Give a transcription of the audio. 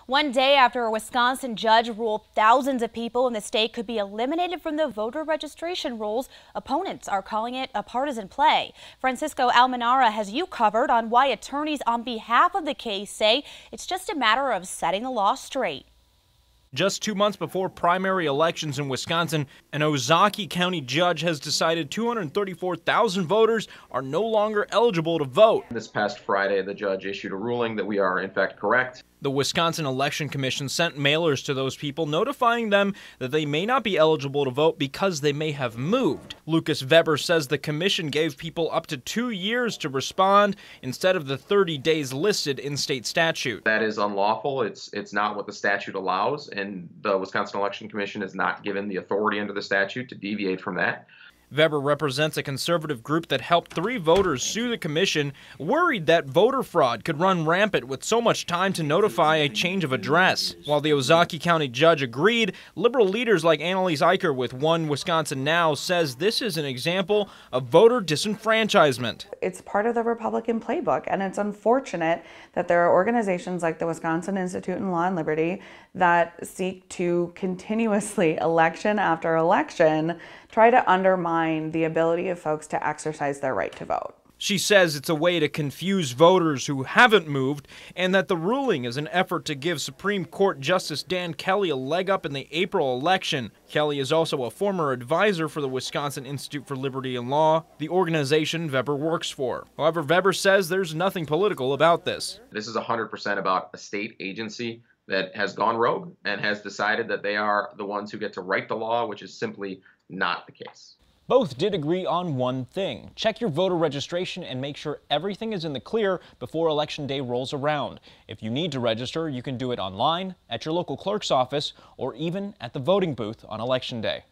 One day after a Wisconsin judge ruled thousands of people in the state could be eliminated from the voter registration rolls, opponents are calling it a partisan play. Francisco Almenara has you covered on why attorneys on behalf of the case say it's just a matter of setting the law straight. Just 2 months before primary elections in Wisconsin, an Ozaukee County judge has decided 234,000 voters are no longer eligible to vote. This past Friday, the judge issued a ruling that we are in fact correct. The Wisconsin Election Commission sent mailers to those people notifying them that they may not be eligible to vote because they may have moved. Lucas Weber says the commission gave people up to 2 years to respond instead of the 30 days listed in state statute. That is unlawful. It's not what the statute allows, and the Wisconsin Election Commission is not given the authority under the statute to deviate from that. Weber represents a conservative group that helped 3 voters sue the commission, worried that voter fraud could run rampant with so much time to notify a change of address. While the Ozaukee County judge agreed, liberal leaders like Annalise Eicher with One Wisconsin Now says this is an example of voter disenfranchisement. It's part of the Republican playbook, and it's unfortunate that there are organizations like the Wisconsin Institute on Law and Liberty that seek to continuously, election after election, try to undermine the ability of folks to exercise their right to vote. She says it's a way to confuse voters who haven't moved, and that the ruling is an effort to give Supreme Court Justice Dan Kelly a leg up in the April election. Kelly is also a former advisor for the Wisconsin Institute for Liberty and Law, the organization Weber works for. However, Weber says there's nothing political about this. This is 100% about a state agency that has gone rogue and has decided that they are the ones who get to write the law, which is simply not the case. Both did agree on one thing. Check your voter registration and make sure everything is in the clear before Election Day rolls around. If you need to register, you can do it online, at your local clerk's office, or even at the voting booth on Election Day.